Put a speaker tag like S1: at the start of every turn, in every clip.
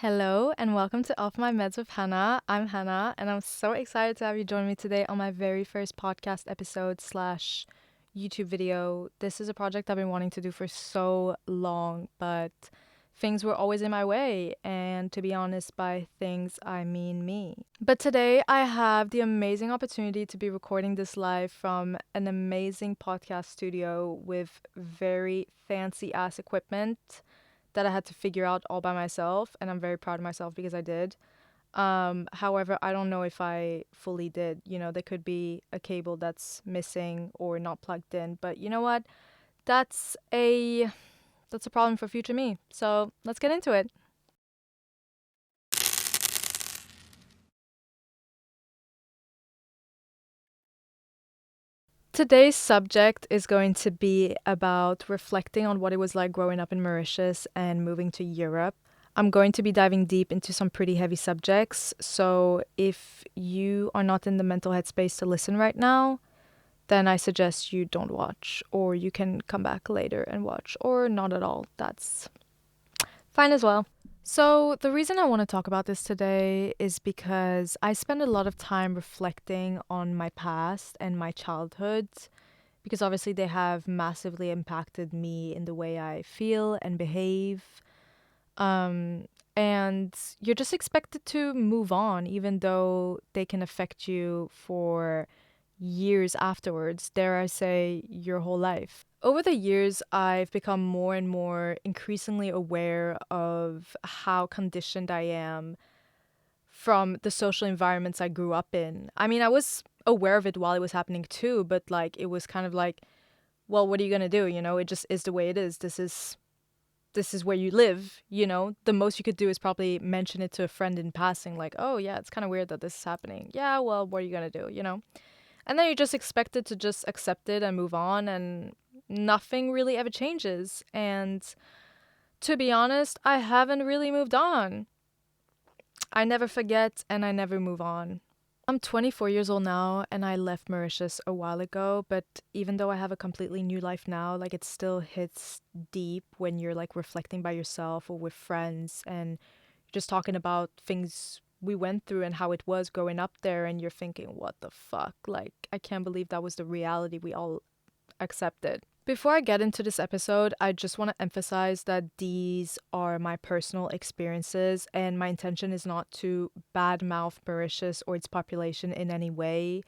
S1: Hello and welcome to Off My Meds with Hannah. I'm Hannah and I'm so excited to have you join me today on my very first podcast episode slash YouTube video. This is a project I've been wanting to do for so long, but things were always in my way. And to be honest, by things, I mean me. But today I have the amazing opportunity to be recording this live from an amazing podcast studio with very fancy ass equipment that I had to figure out all by myself, and I'm very proud of myself because I did. However, I don't know if I fully did. There could be a cable that's missing or not plugged in, but you know what? That's a that's a problem for future me. So let's get into it. Today's subject is going to be about reflecting on what it was like growing up in Mauritius and moving to Europe. I'm going to be diving deep into some pretty heavy subjects, so if you are not in the mental headspace to listen right now, then I suggest you don't watch, or you can come back later and watch, or not at all. That's fine as well. So, the reason I want to talk about this today is because I spend a lot of time reflecting on my past and my childhood because obviously they have massively impacted me in the way I feel and behave. And you're just expected to move on, even though they can affect you for years afterwards, dare I say, your whole life. Over the years, I've become more and more increasingly aware of how conditioned I am from the social environments I grew up in. I mean, I was aware of it while it was happening too, but like it was kind of like, well, what are you gonna do? It just is the way it is. This is where you live. The most you could do is probably mention it to a friend in passing, like, oh yeah, it's kind of weird that this is happening. Yeah, well, what are you gonna do? And then you're just expected to just accept it and move on, and nothing really ever changes. And to be honest, I haven't really moved on. I never forget and I never move on. I'm 24 years old now and I left Mauritius a while ago, but even though I have a completely new life now, like it still hits deep when you're like reflecting by yourself or with friends and just talking about things we went through and how it was growing up there, and you're thinking, what the fuck? Like, I can't believe that was the reality we all accepted. Before I get into this episode, I just want to emphasize that these are my personal experiences, and my intention is not to badmouth Mauritius or its population in any way.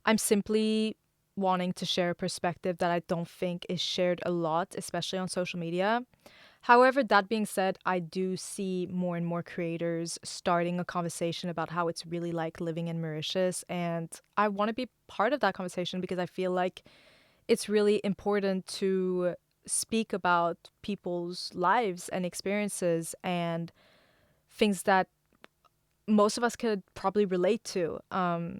S1: I'm simply wanting to share a perspective that I don't think is shared a lot, especially on social media. However, that being said, I do see more and more creators starting a conversation about how it's really like living in Mauritius, and I want to be part of that conversation because I feel like it's really important to speak about people's lives and experiences and things that most of us could probably relate to. And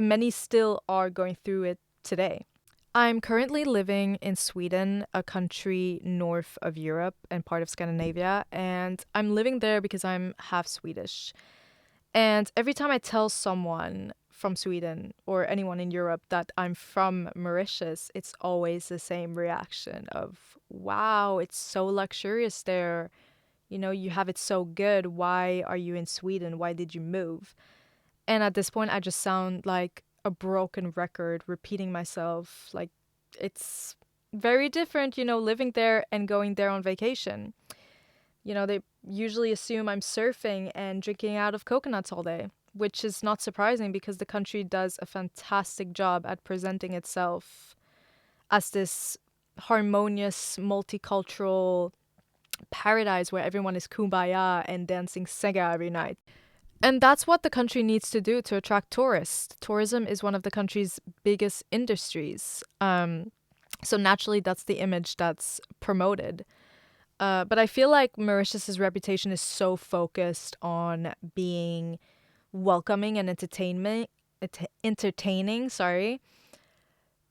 S1: many still are going through it today. I'm currently living in Sweden, a country north of Europe and part of Scandinavia, and I'm living there because I'm half Swedish. And every time I tell someone from Sweden or anyone in Europe that I'm from Mauritius, it's always the same reaction of, wow, it's so luxurious there. You have it so good. Why are you in Sweden? Why did you move? And at this point, I just sound like a broken record repeating myself. Like, it's very different, living there and going there on vacation. They usually assume I'm surfing and drinking out of coconuts all day, which is not surprising because the country does a fantastic job at presenting itself as this harmonious, multicultural paradise where everyone is kumbaya and dancing sega every night. And that's what the country needs to do to attract tourists. Tourism is one of the country's biggest industries. So naturally, that's the image that's promoted. But I feel like Mauritius's reputation is so focused on being welcoming and entertaining, sorry,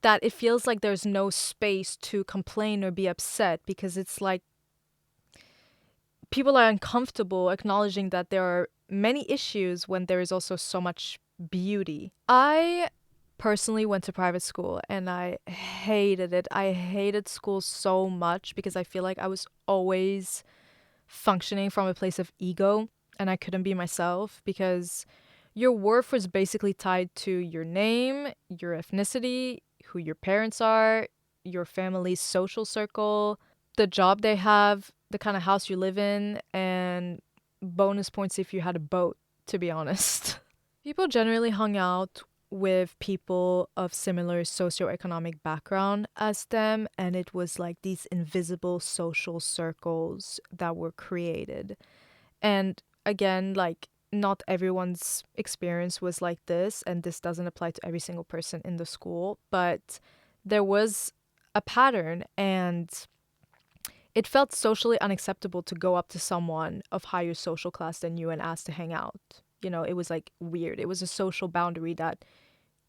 S1: that it feels like there's no space to complain or be upset because it's like people are uncomfortable acknowledging that there are many issues when there is also so much beauty. I personally went to private school and I hated it. I hated school so much because I feel like I was always functioning from a place of ego. and I couldn't be myself because your worth was basically tied to your name, your ethnicity, who your parents are, your family's social circle, the job they have, the kind of house you live in, and bonus points if you had a boat, to be honest. People generally hung out with people of similar socioeconomic background as them, and it was like these invisible social circles that were created. And again, like, not everyone's experience was like this, and this doesn't apply to every single person in the school, but there was a pattern, and it felt socially unacceptable to go up to someone of higher social class than you and ask to hang out. You know, it was like weird. It was a social boundary that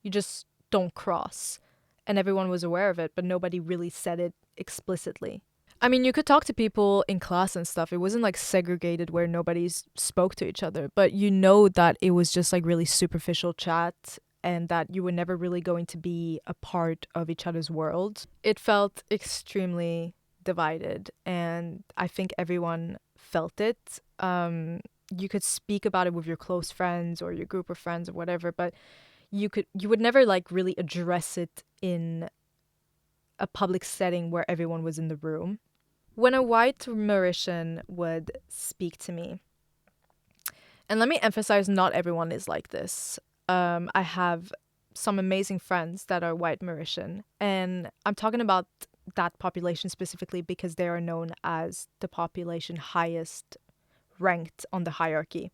S1: you just don't cross. And everyone was aware of it, but nobody really said it explicitly. I mean, you could talk to people in class and stuff. It wasn't like segregated where nobody spoke to each other, but you know that it was just like really superficial chat and that you were never really going to be a part of each other's world. It felt extremely divided, and I think everyone felt it. You could speak about it with your close friends or your group of friends or whatever, but you would never like really address it in a public setting where everyone was in the room. When a white Mauritian would speak to me, and let me emphasize, not everyone is like this. I have some amazing friends that are white Mauritian, and I'm talking about that population specifically because they are known as the population highest ranked on the hierarchy.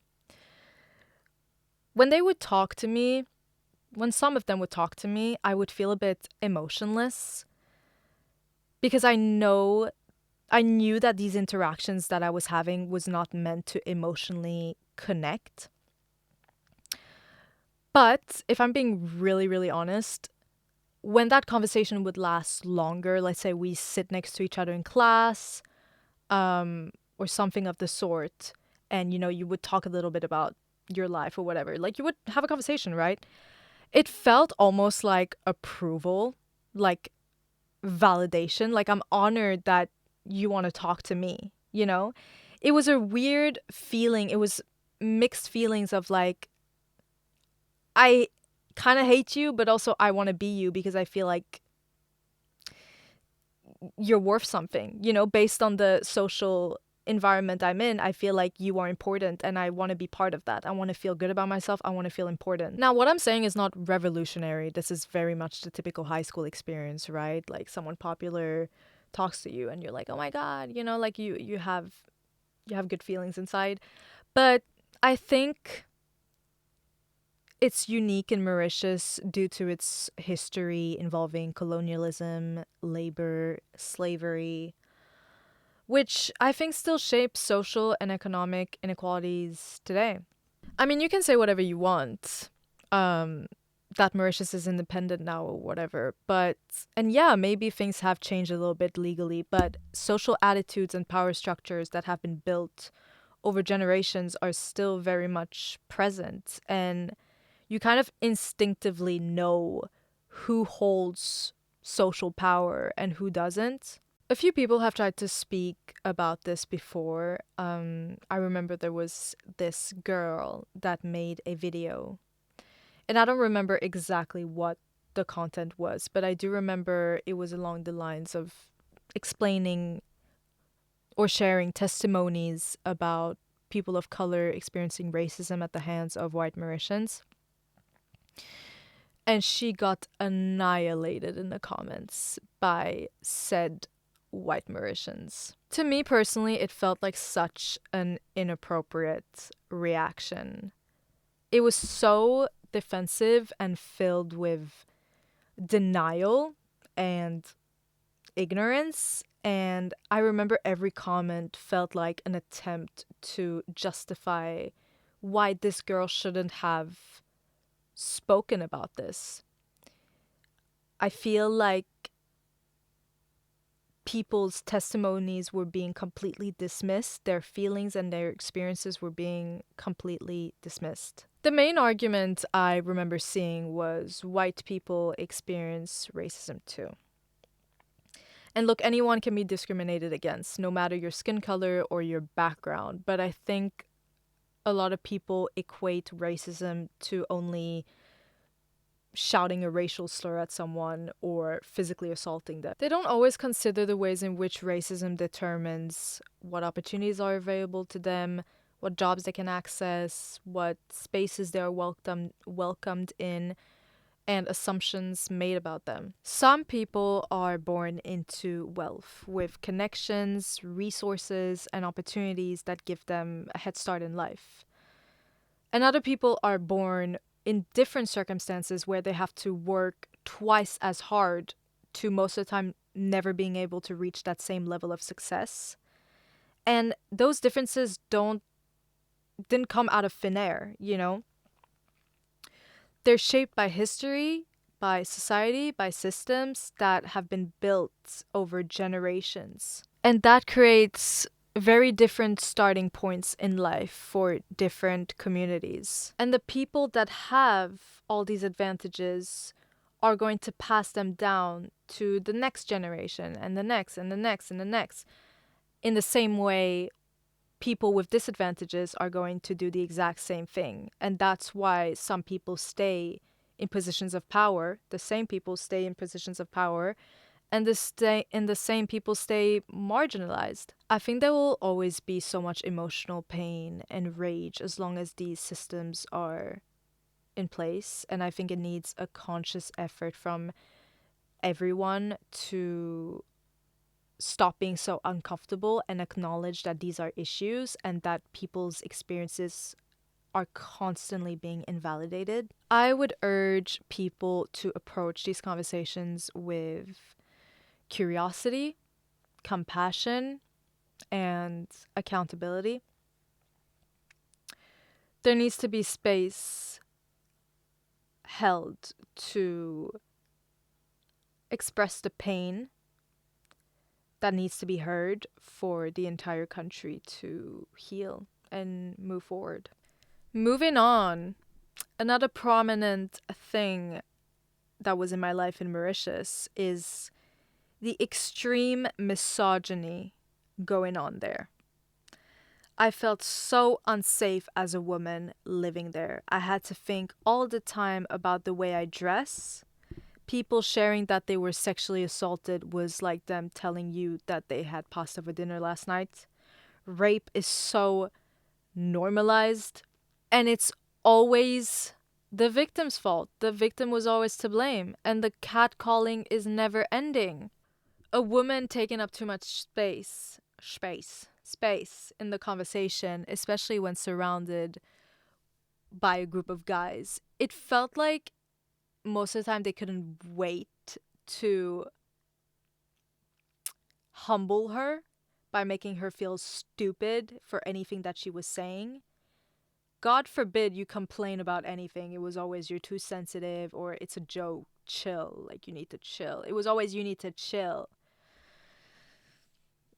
S1: When they would talk to me, when some of them would talk to me, I would feel a bit emotionless because I knew that these interactions that I was having was not meant to emotionally connect. But if I'm being really, really honest, when that conversation would last longer, let's say we sit next to each other in class, or something of the sort, and you would talk a little bit about your life or whatever, like you would have a conversation, right? It felt almost like approval, like validation, like I'm honored that you want to talk to me, you know? It was a weird feeling. It was mixed feelings of like, I kind of hate you, but also I want to be you because I feel like you're worth something, based on the social environment I'm in. I feel like you are important and I want to be part of that. I want to feel good about myself. I want to feel important. Now, what I'm saying is not revolutionary. This is very much the typical high school experience, right? Like someone popular talks to you and you're like, "Oh my god," like you have good feelings inside. But I think it's unique in Mauritius due to its history involving colonialism, labor, slavery, which I think still shapes social and economic inequalities today. I mean, you can say whatever you want, that Mauritius is independent now or whatever, and yeah, maybe things have changed a little bit legally, but social attitudes and power structures that have been built over generations are still very much present, and you kind of instinctively know who holds social power and who doesn't. A few people have tried to speak about this before. I remember there was this girl that made a video, and I don't remember exactly what the content was, but I do remember it was along the lines of explaining or sharing testimonies about people of color experiencing racism at the hands of white Mauritians. And she got annihilated in the comments by said white Mauritians. To me personally, it felt like such an inappropriate reaction. It was so defensive and filled with denial and ignorance. And I remember every comment felt like an attempt to justify why this girl shouldn't have spoken about this. I feel like people's testimonies were being completely dismissed, their feelings and their experiences were being completely dismissed. The main argument I remember seeing was white people experience racism too. And look, anyone can be discriminated against, no matter your skin color or your background. But I think a lot of people equate racism to only shouting a racial slur at someone or physically assaulting them. They don't always consider the ways in which racism determines what opportunities are available to them, what jobs they can access, what spaces they are welcomed in, and assumptions made about them. Some people are born into wealth with connections, resources, and opportunities that give them a head start in life. And other people are born in different circumstances where they have to work twice as hard to most of the time never being able to reach that same level of success. And those differences didn't come out of thin air, you know? They're shaped by history, by society, by systems that have been built over generations. And that creates very different starting points in life for different communities. And the people that have all these advantages are going to pass them down to the next generation and the next and the next and the next. In the same way, people with disadvantages are going to do the exact same thing. And that's why some people stay in positions of power. The same people stay in positions of power, and the same people stay marginalized. I think there will always be so much emotional pain and rage as long as these systems are in place, and I think it needs a conscious effort from everyone to stop being so uncomfortable and acknowledge that these are issues and that people's experiences are constantly being invalidated. I would urge people to approach these conversations with curiosity, compassion, and accountability. There needs to be space held to express the pain that needs to be heard for the entire country to heal and move forward. Moving on, another prominent thing that was in my life in Mauritius is the extreme misogyny going on there. I felt so unsafe as a woman living there. I had to think all the time about the way I dress. People sharing that they were sexually assaulted was like them telling you that they had pasta for dinner last night. Rape is so normalized, and it's always the victim's fault. The victim was always to blame, and the catcalling is never ending. A woman taking up too much space in the conversation, especially when surrounded by a group of guys. It felt like most of the time they couldn't wait to humble her by making her feel stupid for anything that she was saying. God forbid you complain about anything. It was always you're too sensitive or it's a joke. Chill. Like you need to chill. It was always you need to chill.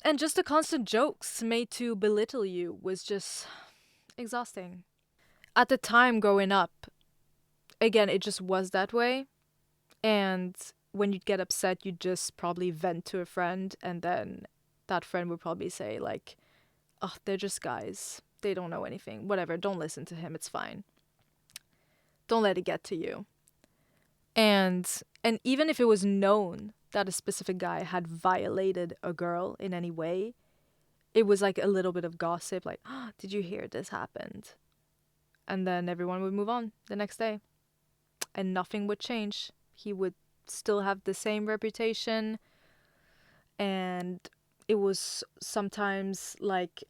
S1: And just the constant jokes made to belittle you was just exhausting. At the time growing up, again, it just was that way. And when you'd get upset, you'd just probably vent to a friend, and then that friend would probably say, like, oh, they're just guys. They don't know anything. Whatever, don't listen to him. It's fine. Don't let it get to you. And even if it was known that a specific guy had violated a girl in any way, it was like a little bit of gossip, like, oh, did you hear this happened? And then everyone would move on the next day. And nothing would change. He would still have the same reputation. And it was sometimes like,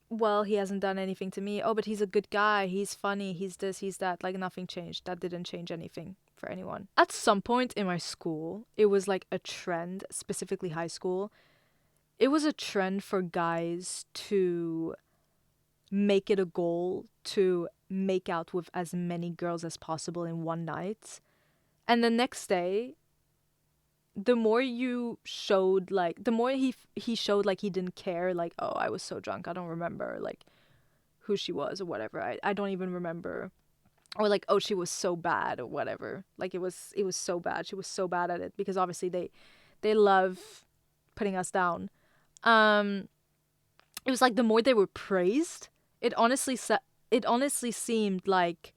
S1: well, he hasn't done anything to me. Oh, but he's a good guy. He's funny. He's this, he's that. Like, nothing changed. That didn't change anything for anyone. At some point in my school, it was like a trend, specifically high school. It was a trend for guys to make it a goal to make out with as many girls as possible in one night. And the next day, the more you showed, like, the more he showed, like, he didn't care, like, oh, I was so drunk, I don't remember, like, who she was or whatever. I don't even remember. Or, like, oh, she was so bad or whatever. Like, it was so bad. She was so bad at it because obviously they love putting us down. It was like the more they were praised, it honestly it honestly seemed like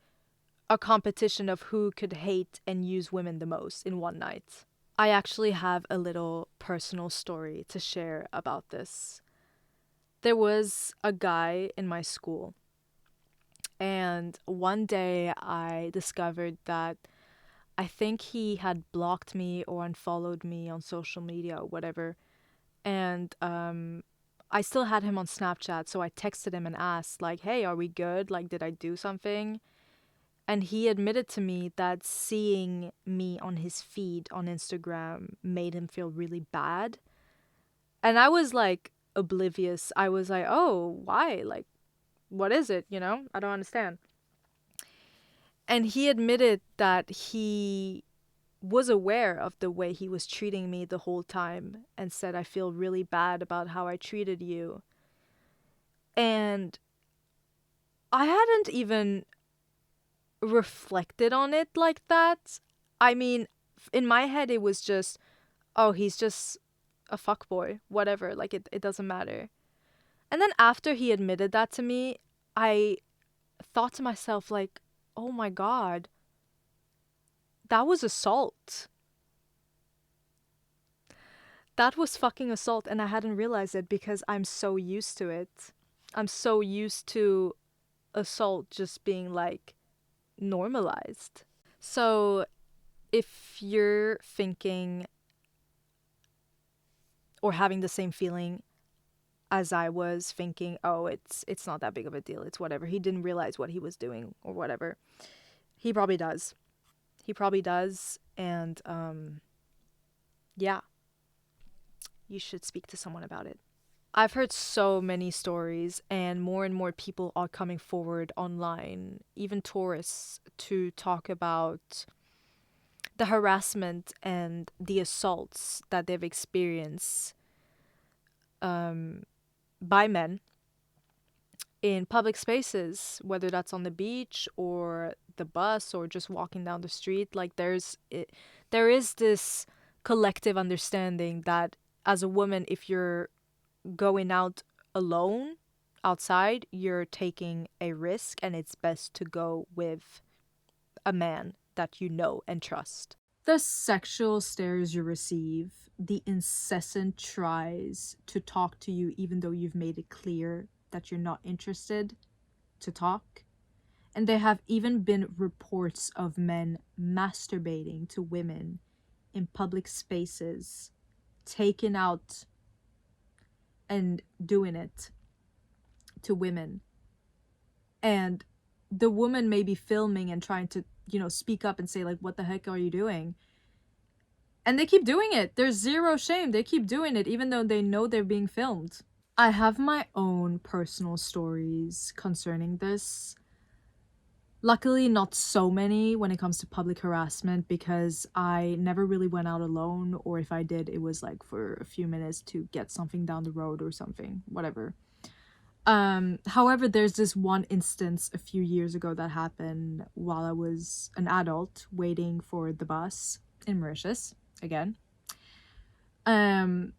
S1: a competition of who could hate and use women the most in one night. I actually have a little personal story to share about this. There was a guy in my school, and one day I discovered that I think he had blocked me or unfollowed me on social media or whatever. And I still had him on Snapchat, so I texted him and asked, like, hey, are we good? Like, did I do something? And he admitted to me that seeing me on his feed on Instagram made him feel really bad. And I was like oblivious. I was like, oh, why? Like, what is it? You know, I don't understand. And he admitted that he was aware of the way he was treating me the whole time and said, I feel really bad about how I treated you. And I hadn't even reflected on it like that. I mean, in my head, it was just, oh, he's just a fuckboy, whatever. Like, it doesn't matter. And then after he admitted that to me, I thought to myself, like, oh my God, that was assault. That was fucking assault, and I hadn't realized it because I'm so used to it. I'm so used to assault just being like normalized. So if you're thinking or having the same feeling as I was thinking, oh, it's not that big of a deal. It's whatever. He didn't realize what he was doing or whatever. He probably does. He probably does. And yeah, you should speak to someone about it. I've heard so many stories, and more people are coming forward online, even tourists, to talk about the harassment and the assaults that they've experienced by men in public spaces, whether that's on the beach or the bus or just walking down the street. Like there is this collective understanding that as a woman, if you're going out alone outside, you're taking a risk, and it's best to go with a man that you know and trust. The sexual stares you receive, the incessant tries to talk to you even though you've made it clear that you're not interested to talk. And there have even been reports of men masturbating to women in public spaces, taking out and doing it to women. And the woman may be filming and trying to, speak up and say, like, what the heck are you doing? And they keep doing it. There's zero shame. They keep doing it even though they know they're being filmed. I have my own personal stories concerning this. Luckily, not so many when it comes to public harassment, because I never really went out alone, or if I did, it was like for a few minutes to get something down the road or something, whatever. However, there's this one instance a few years ago that happened while I was an adult waiting for the bus in Mauritius again. And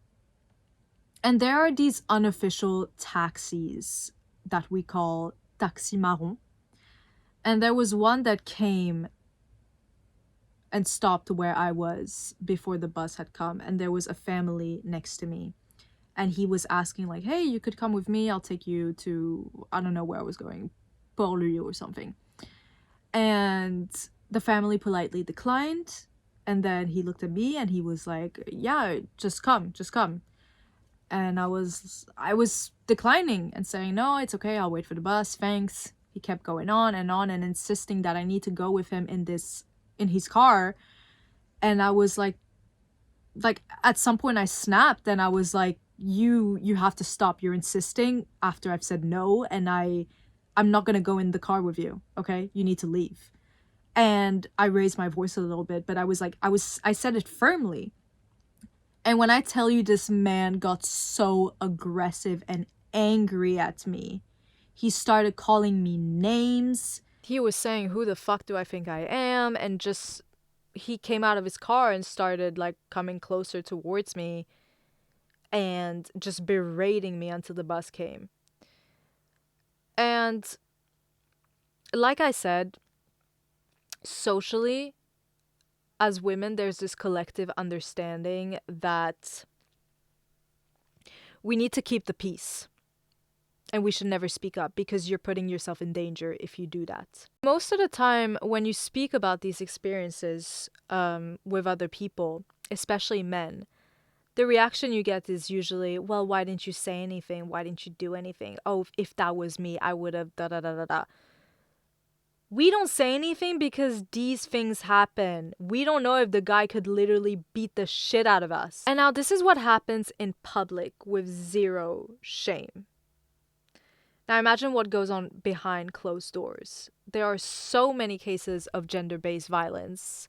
S1: there are these unofficial taxis that we call taxi marron. And there was one that came and stopped where I was before the bus had come, and there was a family next to me. And he was asking, like, hey, you could come with me. I'll take you to, I don't know where I was going, Port-Louis or something. And the family politely declined. And then he looked at me and he was like, yeah, just come. And I was declining and saying, no, it's okay. I'll wait for the bus. Thanks. He kept going on and insisting that I need to go with him in his car. And I was like at some point I snapped and I was like, you have to stop. You're insisting after I've said no, and I'm not gonna go in the car with you. Okay, you need to leave. And I raised my voice a little bit, but I said it firmly. And when I tell you, this man got so aggressive and angry at me, he started calling me names. He was saying, who the fuck do I think I am? And just, he came out of his car and started like coming closer towards me and just berating me until the bus came. And Like I said, socially, as women, there's this collective understanding that we need to keep the peace and we should never speak up because you're putting yourself in danger if you do that. Most of the time, when you speak about these experiences with other people, especially men, the reaction you get is usually, well, why didn't you say anything? Why didn't you do anything? Oh, if that was me, I would have da da da da da. We don't say anything because these things happen. We don't know if the guy could literally beat the shit out of us. And now this is what happens in public with zero shame. Now imagine what goes on behind closed doors. There are so many cases of gender-based violence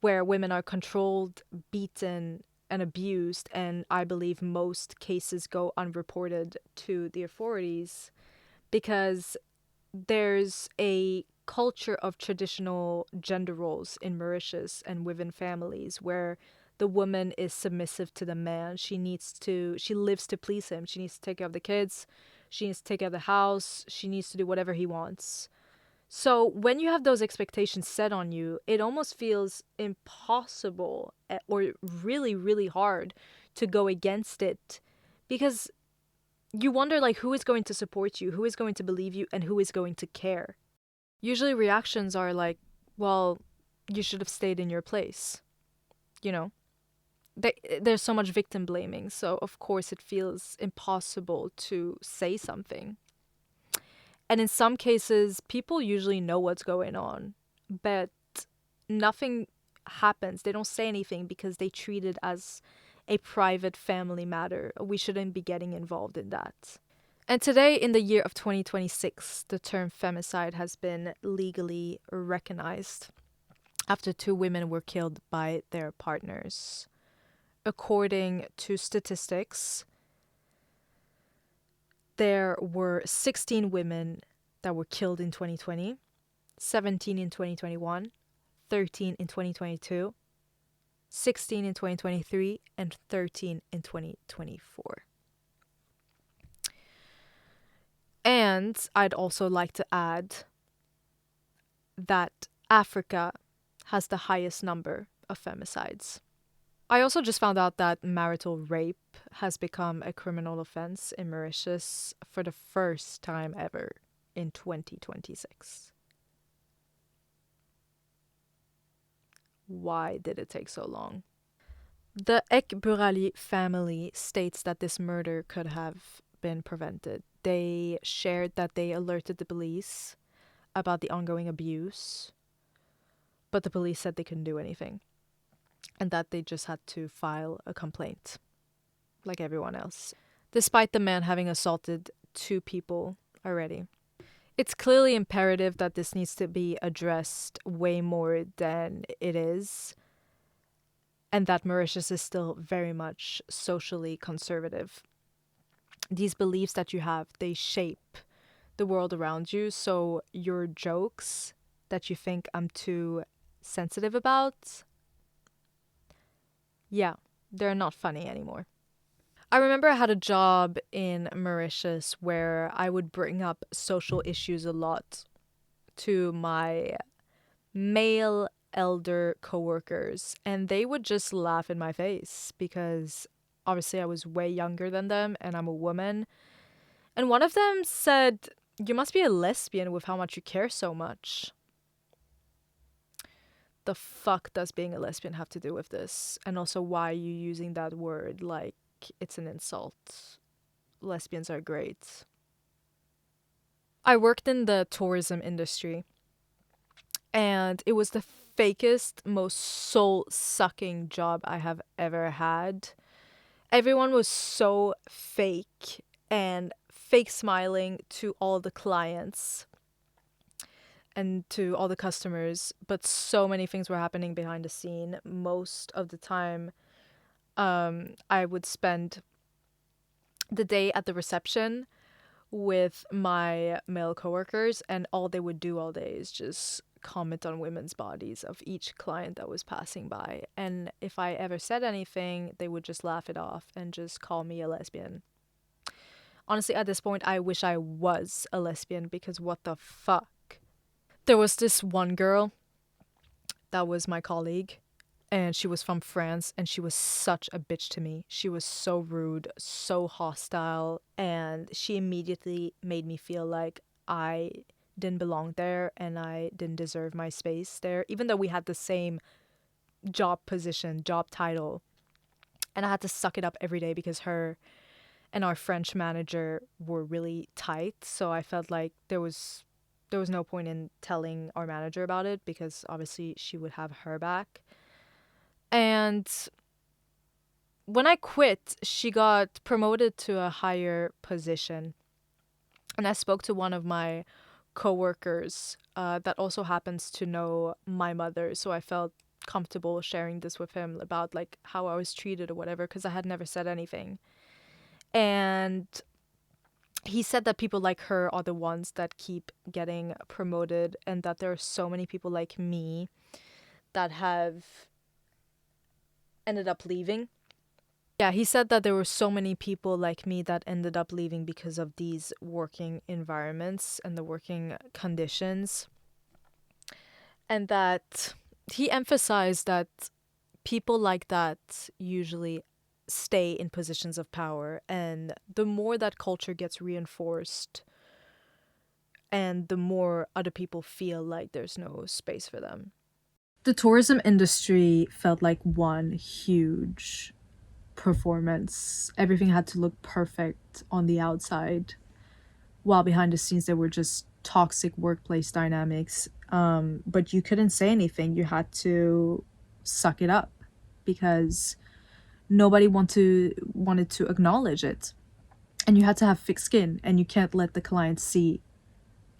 S1: where women are controlled, beaten, and abused, and I believe most cases go unreported to the authorities because there's a culture of traditional gender roles in Mauritius and within families where the woman is submissive to the man. She lives to please him. She needs to take care of the kids. She needs to take care of the house. She needs to do whatever he wants. So when you have those expectations set on you, it almost feels impossible or really, really hard to go against it because you wonder like who is going to support you, who is going to believe you, and who is going to care. Usually reactions are like, well, you should have stayed in your place. You know, there's so much victim blaming, so of course it feels impossible to say something. And in some cases, people usually know what's going on, but nothing happens. They don't say anything because they treat it as a private family matter. We shouldn't be getting involved in that. And today, in the year of 2026, the term femicide has been legally recognized after two women were killed by their partners. According to statistics, there were 16 women that were killed in 2020, 17 in 2021, 13 in 2022, 16 in 2023, and 13 in 2024. And I'd also like to add that Africa has the highest number of femicides. I also just found out that marital rape has become a criminal offense in Mauritius for the first time ever in 2026. Why did it take so long? The Ekburali family states that this murder could have been prevented. They shared that they alerted the police about the ongoing abuse, but the police said they couldn't do anything and that they just had to file a complaint like everyone else, despite the man having assaulted two people already. It's clearly imperative that this needs to be addressed way more than it is, and that Mauritius is still very much socially conservative. These beliefs that you have, they shape the world around you, so your jokes that you think I'm too sensitive about, yeah, they're not funny anymore. I remember I had a job in Mauritius where I would bring up social issues a lot to my male elder coworkers, and they would just laugh in my face because obviously I was way younger than them and I'm a woman. And one of them said, "You must be a lesbian with how much you care so much." The fuck does being a lesbian have to do with this? And also, why are you using that word like it's an insult? Lesbians are great. I worked in the tourism industry, and it was the fakest, most soul-sucking job I have ever had. Everyone was so fake and fake smiling to all the clients and to all the customers, but so many things were happening behind the scene. Most of the time, I would spend the day at the reception with my male coworkers, and all they would do all day is just comment on women's bodies of each client that was passing by. And if I ever said anything, they would just laugh it off and just call me a lesbian. Honestly, at this point, I wish I was a lesbian because what the fuck? There was this one girl that was my colleague, and she was from France, and she was such a bitch to me. She was so rude, so hostile, and she immediately made me feel like I didn't belong there and I didn't deserve my space there, even though we had the same job position, job title. And I had to suck it up every day because her and our French manager were really tight. So I felt like there was no point in telling our manager about it because obviously she would have her back. And when I quit, she got promoted to a higher position. And I spoke to one of my coworkers that also happens to know my mother. So I felt comfortable sharing this with him about like how I was treated or whatever because I had never said anything. And he said that people like her are the ones that keep getting promoted and that there are so many people like me that have ended up leaving. Yeah, he said that there were so many people like me that ended up leaving because of these working environments and the working conditions. And that he emphasized that people like that usually stay in positions of power. And the more that culture gets reinforced, and the more other people feel like there's no space for them. The tourism industry felt like one huge performance. Everything had to look perfect on the outside, while behind the scenes there were just toxic workplace dynamics. But you couldn't say anything. You had to suck it up because nobody wanted to acknowledge it. And you had to have thick skin, and you can't let the clients see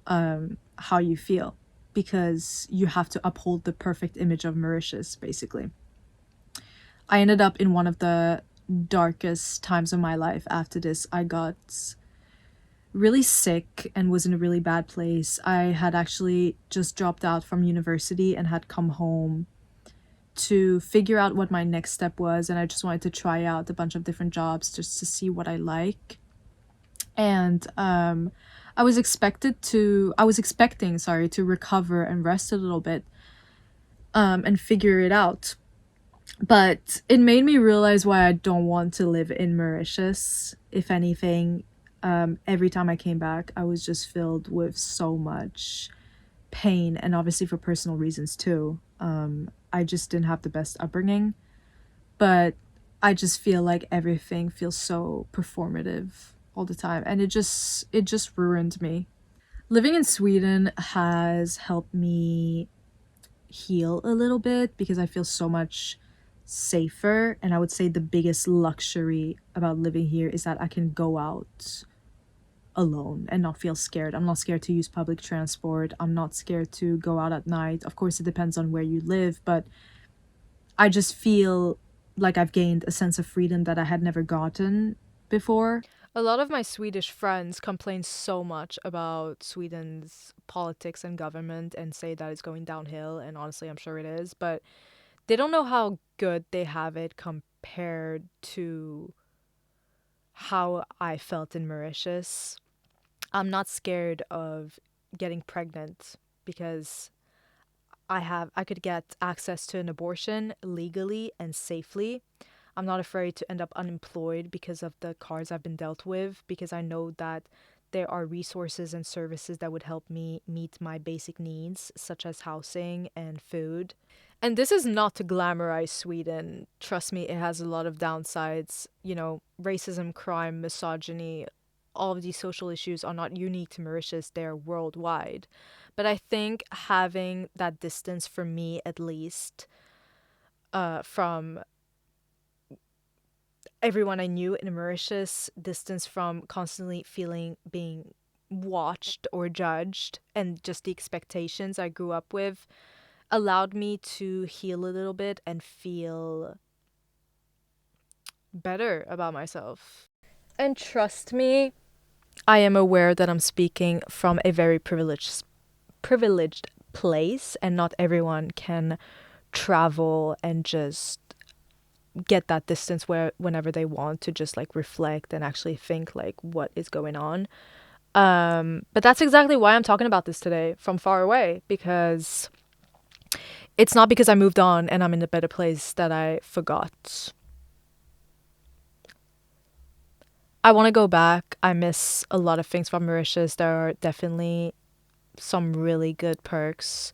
S1: how you feel because you have to uphold the perfect image of Mauritius, basically. I ended up in one of the darkest times of my life after this. I got really sick and was in a really bad place. I had actually just dropped out from university and had come home to figure out what my next step was, and I just wanted to try out a bunch of different jobs just to see what I like. And I was expecting, sorry, to recover and rest a little bit and figure it out. But it made me realize why I don't want to live in Mauritius. If anything, every time I came back, I was just filled with so much pain, and obviously for personal reasons too. I just didn't have the best upbringing, but I just feel like everything feels so performative all the time, and it just ruined me. Living in Sweden has helped me heal a little bit because I feel so much safer. And I would say the biggest luxury about living here is that I can go out alone and not feel scared. I'm not scared to use public transport. I'm not scared to go out at night. Of course, it depends on where you live, but I just feel like I've gained a sense of freedom that I had never gotten before. A lot of my Swedish friends complain so much about Sweden's politics and government and say that it's going downhill, and honestly, I'm sure it is, but they don't know how good they have it compared to how I felt in Mauritius. I'm not scared of getting pregnant because I could get access to an abortion legally and safely. I'm not afraid to end up unemployed because of the cards I've been dealt with, because I know that there are resources and services that would help me meet my basic needs, such as housing and food. And this is not to glamorize Sweden. Trust me, it has a lot of downsides. You know, racism, crime, misogyny, all of these social issues are not unique to Mauritius, they're worldwide. But I think having that distance, for me at least, from everyone I knew in Mauritius, distance from constantly feeling being watched or judged, and just the expectations I grew up with, allowed me to heal a little bit and feel better about myself. And trust me, I am aware that I'm speaking from a very privileged place, and not everyone can travel and just get that distance where whenever they want to just like reflect and actually think like what is going on. But that's exactly why I'm talking about this today from far away, because it's not because I moved on and I'm in a better place that I forgot. I want to go back. I miss a lot of things from Mauritius. There are definitely some really good perks.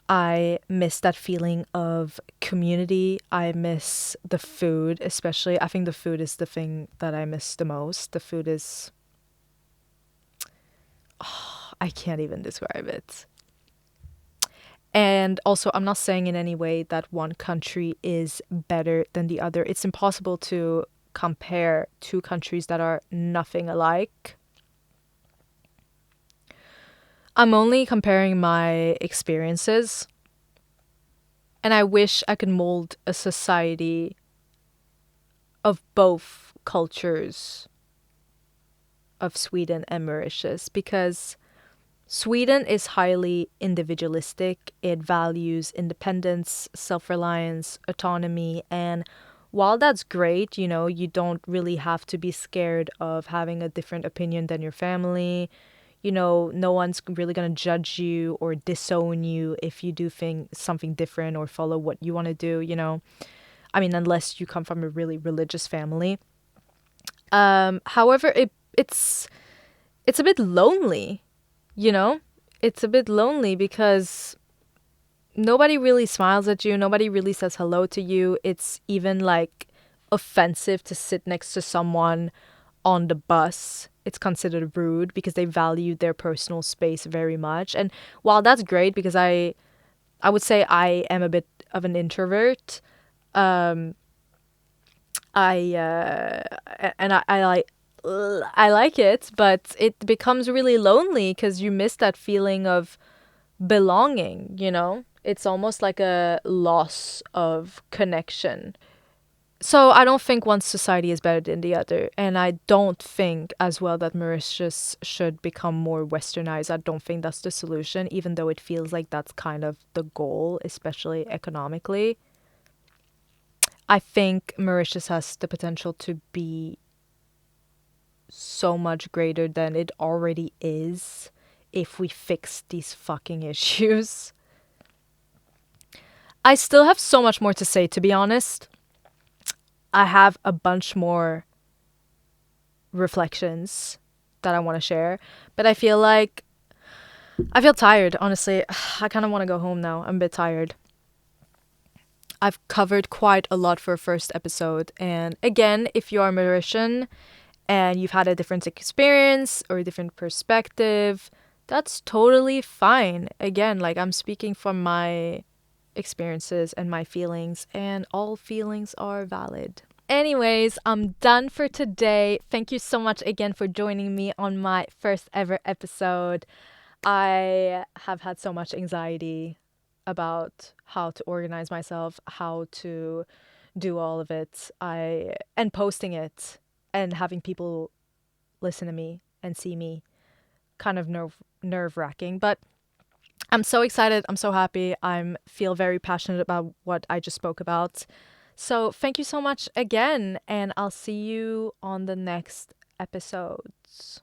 S1: I miss that feeling of community. I miss the food, especially. I think the food is the thing that I miss the most. The food is, I can't even describe it. And also, I'm not saying in any way that one country is better than the other. It's impossible to compare two countries that are nothing alike. I'm only comparing my experiences, and I wish I could mold a society of both cultures of Sweden and Mauritius, because Sweden is highly individualistic. It values independence, self reliance, autonomy, and while that's great, you don't really have to be scared of having a different opinion than your family. No one's really going to judge you or disown you if you do something different or follow what you want to do. I mean, unless you come from a really religious family. However, it's a bit lonely, you know? It's a bit lonely because nobody really smiles at you, nobody really says hello to you. It's even like offensive to sit next to someone on the bus. It's considered rude because they value their personal space very much. And while that's great, because I would say I am a bit of an introvert, um I like, I like it, but it becomes really lonely because you miss that feeling of belonging. It's almost like a loss of connection. So I don't think one society is better than the other, and I don't think as well that Mauritius should become more westernized. I don't think that's the solution, even though it feels like that's kind of the goal, especially economically. I think Mauritius has the potential to be so much greater than it already is if we fix these fucking issues. I still have so much more to say, to be honest. I have a bunch more reflections that I want to share, but I feel tired, honestly. I kind of want to go home now. I'm a bit tired. I've covered quite a lot for a first episode, and again, if you are Mauritian and you've had a different experience or a different perspective, that's totally fine. Again, like I'm speaking from my experiences and my feelings, and all feelings are valid. Anyways, I'm done for today. Thank you so much again for joining me on my first ever episode. I have had so much anxiety about how to organize myself, how to do all of it. And posting it and having people listen to me and see me, kind of nerve-wracking, but I'm so excited. I'm so happy. I feel very passionate about what I just spoke about. So, thank you so much again, and I'll see you on the next episodes.